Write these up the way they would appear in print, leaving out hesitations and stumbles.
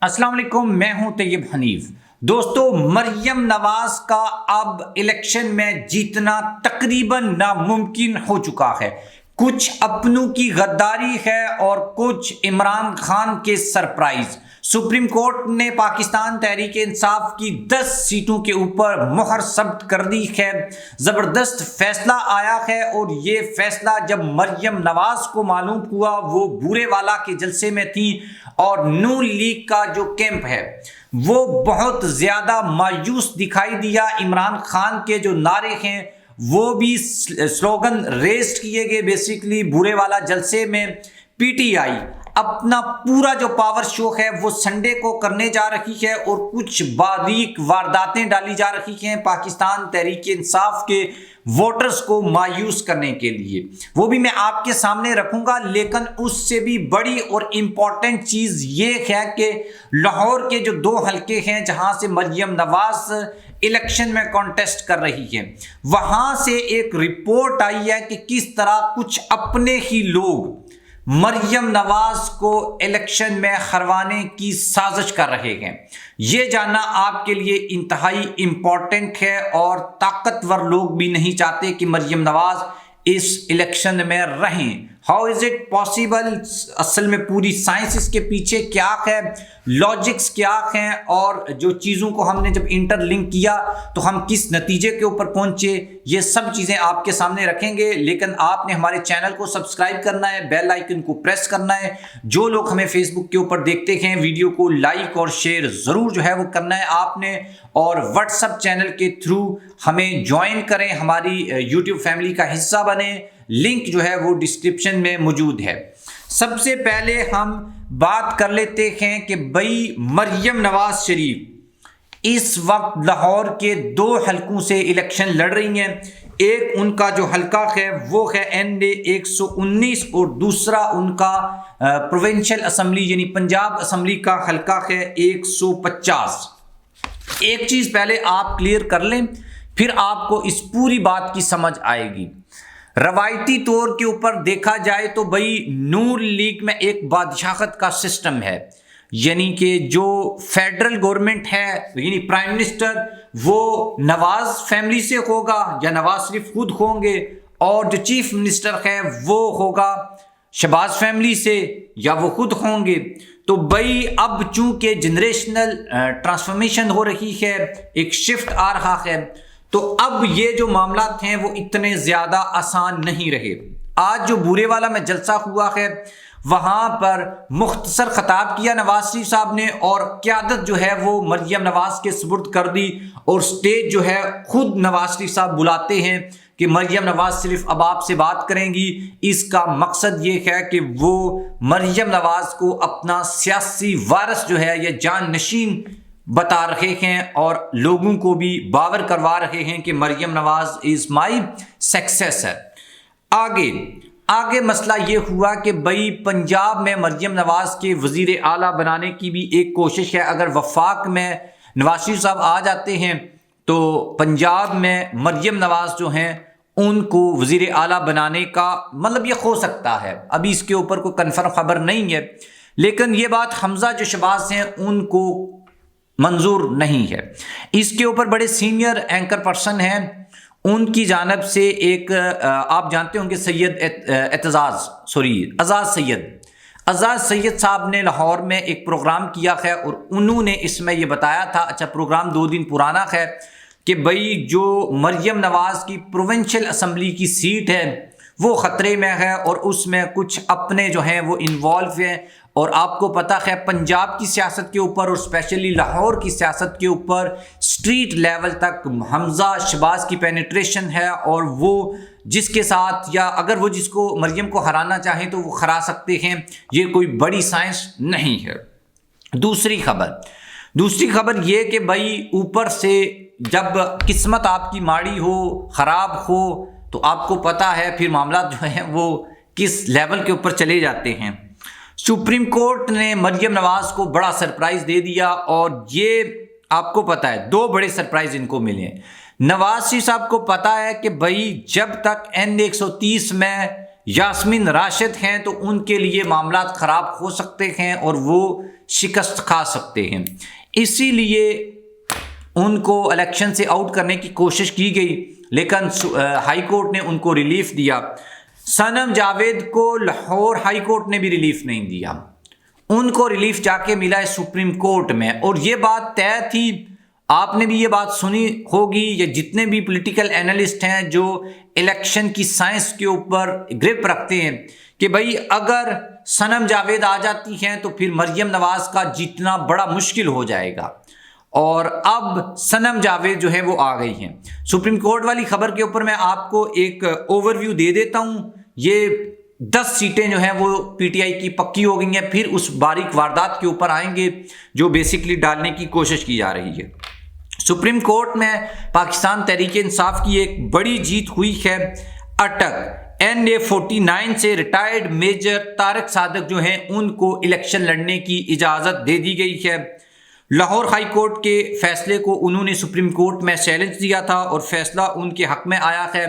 السلام علیکم، میں ہوں طیب حنیف۔ دوستو، مریم نواز کا اب الیکشن میں جیتنا تقریباً ناممکن ہو چکا ہے۔ کچھ اپنوں کی غداری ہے اور کچھ عمران خان کے سرپرائز۔ سپریم کورٹ نے پاکستان تحریک انصاف کی 10 سیٹوں کے اوپر مہر ثبت کر دی ہے۔ زبردست فیصلہ آیا ہے اور یہ فیصلہ جب مریم نواز کو معلوم ہوا، وہ بورے والا کے جلسے میں تھی اور نون لیگ کا جو کیمپ ہے وہ بہت زیادہ مایوس دکھائی دیا۔ عمران خان کے جو نعرے ہیں وہ بھی سلوگن ریز کیے گئے۔ بیسیکلی بورے والا جلسے میں پی ٹی آئی اپنا پورا جو پاور شو ہے وہ سنڈے کو کرنے جا رہی ہے اور کچھ باریک وارداتیں ڈالی جا رہی ہیں پاکستان تحریک انصاف کے ووٹرز کو مایوس کرنے کے لیے۔ وہ بھی میں آپ کے سامنے رکھوں گا، لیکن اس سے بھی بڑی اور امپورٹنٹ چیز یہ ہے کہ لاہور کے جو 2 حلقے ہیں جہاں سے مریم نواز الیکشن میں کانٹیسٹ کر رہی ہے، وہاں سے ایک رپورٹ آئی ہے کہ کس طرح کچھ اپنے ہی لوگ مریم نواز کو الیکشن میں ہروانے کی سازش کر رہے ہیں۔ یہ جاننا آپ کے لیے انتہائی امپورٹنٹ ہے، اور طاقتور لوگ بھی نہیں چاہتے کہ مریم نواز اس الیکشن میں رہیں۔ How is it possible? اصل میں پوری سائنس اس کے پیچھے کیا ہے، لاجکس کیا ہیں، اور جو چیزوں کو ہم نے جب انٹر لنک کیا تو ہم کس نتیجے کے اوپر پہنچے، یہ سب چیزیں آپ کے سامنے رکھیں گے۔ لیکن آپ نے ہمارے چینل کو سبسکرائب کرنا ہے، بیل آئیکن کو پریس کرنا ہے۔ جو لوگ ہمیں فیس بک کے اوپر دیکھتے ہیں، ویڈیو کو لائک اور شیئر ضرور جو ہے وہ کرنا ہے آپ نے، اور واٹس ایپ چینل کے تھرو ہمیں جوائن کریں، ہماری یوٹیوب فیملی کا حصہ بنیں۔ لنک جو ہے وہ ڈسکرپشن میں موجود ہے۔ سب سے پہلے ہم بات کر لیتے ہیں کہ بھائی مریم نواز شریف اس وقت لاہور کے 2 حلقوں سے الیکشن لڑ رہی ہیں۔ ایک ان کا جو حلقہ ہے وہ ہے NA 119 اور دوسرا ان کا پروونشل اسمبلی یعنی پنجاب اسمبلی کا حلقہ ہے 150۔ ایک چیز پہلے آپ کلیئر کر لیں، پھر آپ کو اس پوری بات کی سمجھ آئے گی۔ روایتی طور کے اوپر دیکھا جائے تو بھائی نون لیگ میں ایک بادشاہت کا سسٹم ہے، یعنی کہ جو فیڈرل گورنمنٹ ہے یعنی پرائم منسٹر وہ نواز فیملی سے ہوگا یا نواز شریف خود ہوں گے، اور جو چیف منسٹر ہے وہ ہوگا شہباز فیملی سے یا وہ خود ہوں گے۔ تو بھائی اب چونکہ جنریشنل ٹرانسفارمیشن ہو رہی ہے، ایک شفٹ آ رہا ہے، تو اب یہ جو معاملات ہیں وہ اتنے زیادہ آسان نہیں رہے۔ آج جو بورے والا میں جلسہ ہوا ہے وہاں پر مختصر خطاب کیا نواز شریف صاحب نے، اور قیادت جو ہے وہ مریم نواز کے سپرد کر دی، اور سٹیج جو ہے خود نواز شریف صاحب بلاتے ہیں کہ مریم نواز صرف اب آپ سے بات کریں گی۔ اس کا مقصد یہ ہے کہ وہ مریم نواز کو اپنا سیاسی وارث جو ہے یا جان نشین بتا رہے ہیں، اور لوگوں کو بھی باور کروا رہے ہیں کہ مریم نواز از مائی سکسیسر۔ آگے مسئلہ یہ ہوا کہ بھائی پنجاب میں مریم نواز کے وزیر اعلیٰ بنانے کی بھی ایک کوشش ہے۔ اگر وفاق میں نواز شریف صاحب آ جاتے ہیں تو پنجاب میں مریم نواز جو ہیں ان کو وزیر اعلیٰ بنانے کا مطلب یہ ہو سکتا ہے۔ ابھی اس کے اوپر کوئی کنفرم خبر نہیں ہے، لیکن یہ بات حمزہ جو شہباز ہیں ان کو منظور نہیں ہے۔ اس کے اوپر بڑے سینئر اینکر پرسن ہیں، ان کی جانب سے ایک آپ جانتے ہوں گے اعزاز سید صاحب نے لاہور میں ایک پروگرام کیا ہے، اور انہوں نے اس میں یہ بتایا تھا، اچھا پروگرام 2 دن پرانا ہے، کہ بھائی جو مریم نواز کی پروونشل اسمبلی کی سیٹ ہے وہ خطرے میں ہے، اور اس میں کچھ اپنے جو ہیں وہ انوالو ہیں۔ اور آپ کو پتہ ہے پنجاب کی سیاست کے اوپر اور اسپیشلی لاہور کی سیاست کے اوپر سٹریٹ لیول تک حمزہ شہباز کی پینیٹریشن ہے، اور وہ جس کے ساتھ یا اگر وہ جس کو مریم کو ہرانا چاہیں تو وہ ہرا سکتے ہیں، یہ کوئی بڑی سائنس نہیں ہے۔ دوسری خبر یہ کہ بھائی اوپر سے جب قسمت آپ کی ماڑی ہو، خراب ہو، تو آپ کو پتہ ہے پھر معاملات جو ہیں وہ کس لیول کے اوپر چلے جاتے ہیں۔ سپریم کورٹ نے مریم نواز کو بڑا سرپرائز دے دیا، اور یہ آپ کو پتہ ہے 2 بڑے سرپرائز ان کو ملے ہیں۔ نواز شریف صاحب کو پتہ ہے کہ بھائی جب تک NA 130 میں یاسمین راشد ہیں تو ان کے لیے معاملات خراب ہو سکتے ہیں اور وہ شکست کھا سکتے ہیں، اسی لیے ان کو الیکشن سے آؤٹ کرنے کی کوشش کی گئی، لیکن ہائی کورٹ نے ان کو ریلیف دیا۔ صنم جاوید کو لاہور ہائی کورٹ نے بھی ریلیف نہیں دیا، ان کو ریلیف جا کے ملا ہے سپریم کورٹ میں، اور یہ بات طے تھی، آپ نے بھی یہ بات سنی ہوگی، یا جتنے بھی پولیٹیکل اینالسٹ ہیں جو الیکشن کی سائنس کے اوپر گرپ رکھتے ہیں، کہ بھائی اگر صنم جاوید آ جاتی ہیں تو پھر مریم نواز کا جیتنا بڑا مشکل ہو جائے گا، اور اب صنم جاوید جو ہے وہ آ گئی ہیں۔ سپریم کورٹ والی خبر کے اوپر میں آپ کو ایک اوور ویو دے دیتا ہوں۔ یہ 10 سیٹیں جو ہیں وہ پی ٹی آئی کی پکی ہو گئی ہیں، پھر اس باریک واردات کے اوپر آئیں گے جو بیسکلی ڈالنے کی کوشش کی جا رہی ہے۔ سپریم کورٹ میں پاکستان تحریک انصاف کی ایک بڑی جیت ہوئی ہے۔ اٹک NA49 سے ریٹائرڈ میجر طارق صادق جو ہیں ان کو الیکشن لڑنے کی اجازت دے دی گئی ہے۔ لاہور ہائی کورٹ کے فیصلے کو انہوں نے سپریم کورٹ میں چیلنج دیا تھا اور فیصلہ ان کے حق میں آیا ہے۔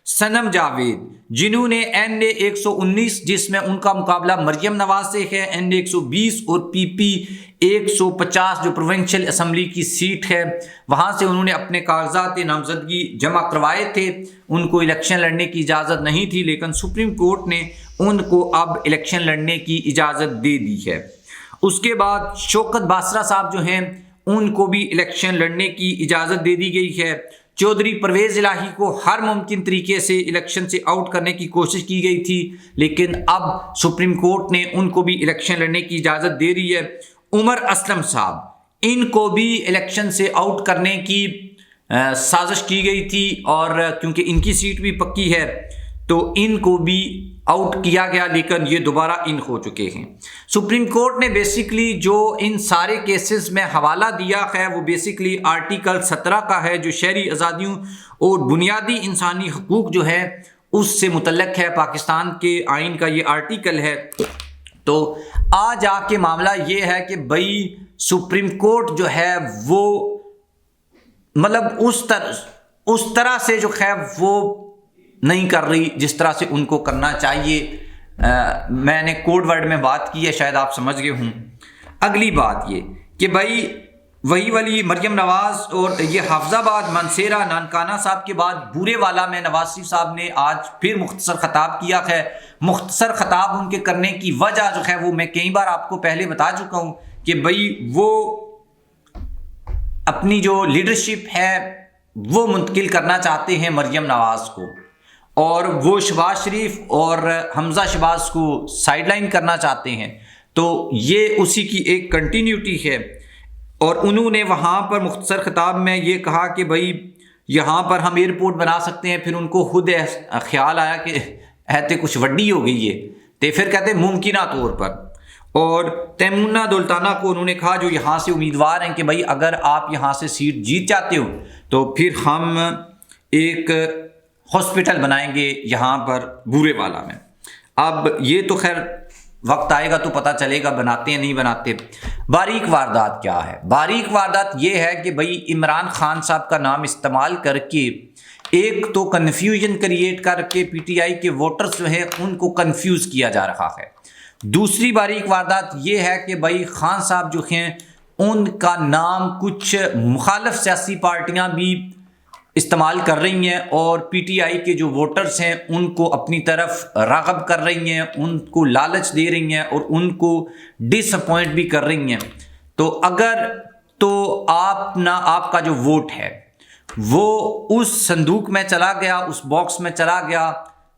صنم جاوید جنہوں نے NA119 جس میں ان کا مقابلہ مریم نواز سے ہے، NA120 اور PP 150 جو پروونشل اسمبلی کی سیٹ ہے، وہاں سے انہوں نے اپنے کاغذات نامزدگی جمع کروائے تھے، ان کو الیکشن لڑنے کی اجازت نہیں تھی، لیکن سپریم کورٹ نے ان کو اب الیکشن لڑنے کی اجازت دے دی ہے۔ اس کے بعد شوکت باسرہ صاحب جو ہیں ان کو بھی الیکشن لڑنے کی اجازت دے دی گئی ہے۔ چودھری پرویز الہی کو ہر ممکن طریقے سے الیکشن سے آؤٹ کرنے کی کوشش کی گئی تھی، لیکن اب سپریم کورٹ نے ان کو بھی الیکشن لڑنے کی اجازت دے دی ہے۔ عمر اسلم صاحب ان کو بھی الیکشن سے آؤٹ کرنے کی سازش کی گئی تھی، اور کیونکہ ان کی سیٹ بھی پکی ہے تو ان کو بھی آؤٹ کیا گیا، لیکن یہ دوبارہ ان ہو چکے ہیں۔ سپریم کورٹ نے بیسکلی جو ان سارے کیسز میں حوالہ دیا ہے وہ بیسکلی آرٹیکل 17 کا ہے، جو شہری آزادیوں اور بنیادی انسانی حقوق جو ہے اس سے متعلق ہے، پاکستان کے آئین کا یہ آرٹیکل ہے۔ تو آج آ کے معاملہ یہ ہے کہ بھائی سپریم کورٹ جو ہے وہ مطلب اس طرح سے جو ہے وہ نہیں کر رہی جس طرح سے ان کو کرنا چاہیے۔ میں نے کوڈ ورڈ میں بات کی ہے، شاید آپ سمجھ گئے ہوں۔ اگلی بات یہ کہ بھائی وہی والی مریم نواز اور یہ حافظ آباد منصیرہ نانکانہ صاحب کے بعد بورے والا میں نواز شریف صاحب نے آج پھر مختصر خطاب کیا ہے۔ مختصر خطاب ان کے کرنے کی وجہ جو ہے وہ میں کئی بار آپ کو پہلے بتا چکا ہوں کہ بھائی وہ اپنی جو لیڈرشپ ہے وہ منتقل کرنا چاہتے ہیں مریم نواز کو، اور وہ شہباز شریف اور حمزہ شہباز کو سائیڈ لائن کرنا چاہتے ہیں، تو یہ اسی کی ایک کنٹینیوٹی ہے۔ اور انہوں نے وہاں پر مختصر خطاب میں یہ کہا کہ بھائی یہاں پر ہم ایئرپورٹ بنا سکتے ہیں، پھر ان کو خود خیال آیا کہ ایتے کچھ وڈی ہو گئی ہے، تو پھر کہتے ہیں ممکنہ طور پر۔ اور تیمونہ دولتانہ کو انہوں نے کہا جو یہاں سے امیدوار ہیں کہ بھائی اگر آپ یہاں سے سیٹ جیت جاتے ہو تو پھر ہم ایک ہاسپٹل بنائیں گے یہاں پر بورے والا میں۔ اب یہ تو خیر وقت آئے گا تو پتہ چلے گا بناتے ہیں نہیں بناتے۔ باریک واردات کیا ہے؟ باریک واردات یہ ہے کہ بھائی عمران خان صاحب کا نام استعمال کر کے ایک تو کنفیوژن کریٹ کر کے پی ٹی آئی کے ووٹرز جو ہیں ان کو کنفیوز کیا جا رہا ہے۔ دوسری باریک واردات یہ ہے کہ بھائی خان صاحب جو ہیں ان کا نام کچھ مخالف سیاسی پارٹیاں بھی استعمال کر رہی ہیں، اور پی ٹی آئی کے جو ووٹرز ہیں ان کو اپنی طرف راغب کر رہی ہیں، ان کو لالچ دے رہی ہیں اور ان کو ڈس اپوائنٹ بھی کر رہی ہیں۔ تو اگر تو آپ کا جو ووٹ ہے وہ اس صندوق میں چلا گیا، اس باکس میں چلا گیا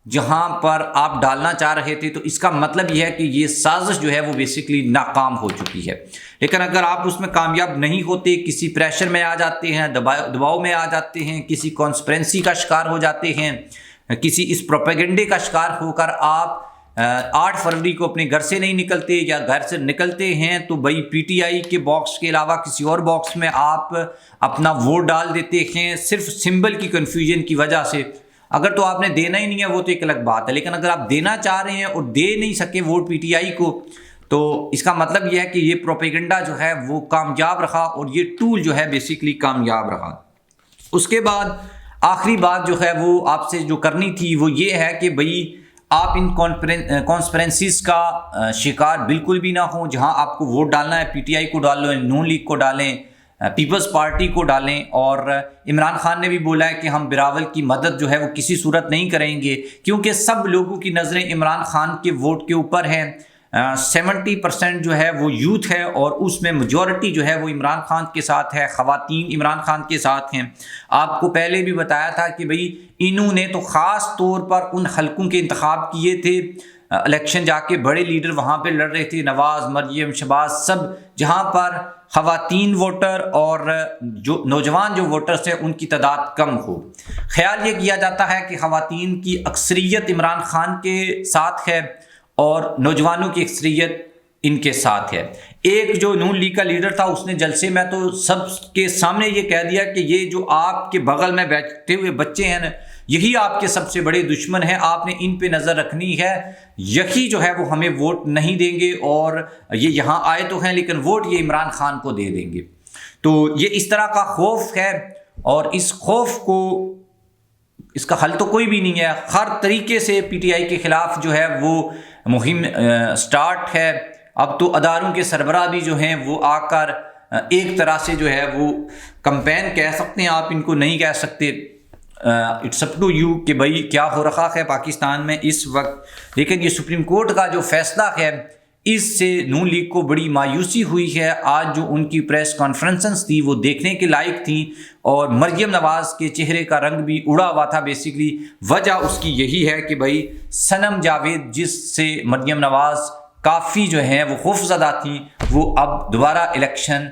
جہاں پر آپ ڈالنا چاہ رہے تھے، تو اس کا مطلب یہ ہے کہ یہ سازش جو ہے وہ بیسکلی ناکام ہو چکی ہے۔ لیکن اگر آپ اس میں کامیاب نہیں ہوتے، کسی پریشر میں آ جاتے ہیں، دباؤ میں آ جاتے ہیں، کسی کانسپرینسی کا شکار ہو جاتے ہیں، کسی اس پروپیگنڈے کا شکار ہو کر آپ 8 فروری کو اپنے گھر سے نہیں نکلتے یا گھر سے نکلتے ہیں، تو بھائی پی ٹی آئی کے باکس کے علاوہ کسی اور باکس میں آپ اپنا ووٹ ڈال دیتے ہیں صرف سمبل کی کنفیوژن کی وجہ سے۔ اگر تو آپ نے دینا ہی نہیں ہے وہ تو ایک الگ بات ہے، لیکن اگر آپ دینا چاہ رہے ہیں اور دے نہیں سکے ووٹ پی ٹی آئی کو، تو اس کا مطلب یہ ہے کہ یہ پروپیگنڈا جو ہے وہ کامیاب رہا اور یہ ٹول جو ہے بیسکلی کامیاب رہا۔ اس کے بعد آخری بات جو ہے وہ آپ سے جو کرنی تھی وہ یہ ہے کہ بھئی آپ ان کانسپرنسیز کا شکار بالکل بھی نہ ہوں. جہاں آپ کو ووٹ ڈالنا ہے پی ٹی آئی کو ڈال لو، نون لیگ کو ڈالیں، پیپلز پارٹی کو ڈالیں. اور عمران خان نے بھی بولا ہے کہ ہم بلاول کی مدد جو ہے وہ کسی صورت نہیں کریں گے، کیونکہ سب لوگوں کی نظریں عمران خان کے ووٹ کے اوپر ہیں. 70% جو ہے وہ یوتھ ہے، اور اس میں میجورٹی جو ہے وہ عمران خان کے ساتھ ہے. خواتین عمران خان کے ساتھ ہیں. آپ کو پہلے بھی بتایا تھا کہ بھئی انہوں نے تو خاص طور پر ان حلقوں کے انتخاب کیے تھے، الیکشن جا کے بڑے لیڈر وہاں پہ لڑ رہے تھے، نواز، مریم، شہباز، سب، جہاں پر خواتین ووٹر اور جو نوجوان جو ووٹرز ہیں ان کی تعداد کم ہو. خیال یہ کیا جاتا ہے کہ خواتین کی اکثریت عمران خان کے ساتھ ہے اور نوجوانوں کی اکثریت ان کے ساتھ ہے. ایک جو نون لیگ کا لیڈر تھا اس نے جلسے میں تو سب کے سامنے یہ کہہ دیا کہ یہ جو آپ کے بغل میں بیٹھے ہوئے بچے ہیں نا، یہی آپ کے سب سے بڑے دشمن ہیں، آپ نے ان پہ نظر رکھنی ہے. یہی جو ہے وہ ہمیں ووٹ نہیں دیں گے، اور یہ یہاں آئے تو ہیں لیکن ووٹ یہ عمران خان کو دے دیں گے. تو یہ اس طرح کا خوف ہے، اور اس خوف کو، اس کا حل تو کوئی بھی نہیں ہے. ہر طریقے سے پی ٹی آئی کے خلاف جو ہے وہ مہم سٹارٹ ہے. اب تو اداروں کے سربراہ بھی جو ہیں وہ آ کر ایک طرح سے جو ہے وہ کمپین کہہ سکتے ہیں، آپ ان کو نہیں کہہ سکتے. اٹس اپ ٹو یو کہ بھائی کیا ہو رہا ہے پاکستان میں اس وقت. لیکن یہ سپریم کورٹ کا جو فیصلہ ہے اس سے نون لیگ کو بڑی مایوسی ہوئی ہے. آج جو ان کی پریس کانفرنسز تھی وہ دیکھنے کے لائق تھیں، اور مریم نواز کے چہرے کا رنگ بھی اڑا ہوا تھا. بیسیکلی وجہ اس کی یہی ہے کہ بھائی صنم جاوید، جس سے مریم نواز کافی جو ہیں وہ خوف زدہ تھیں، وہ اب دوبارہ الیکشن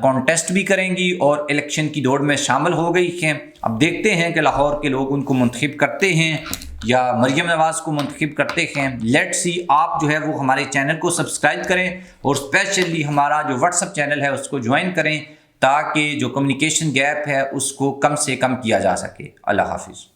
کانٹیسٹ بھی کریں گی اور الیکشن کی دوڑ میں شامل ہو گئی ہیں. اب دیکھتے ہیں کہ لاہور کے لوگ ان کو منتخب کرتے ہیں یا مریم نواز کو منتخب کرتے ہیں. Let see. آپ جو ہے وہ ہمارے چینل کو سبسکرائب کریں، اور اسپیشلی ہمارا جو واٹس ایپ چینل ہے اس کو جوائن کریں، تاکہ جو کمیونیکیشن گیپ ہے اس کو کم سے کم کیا جا سکے. اللہ حافظ.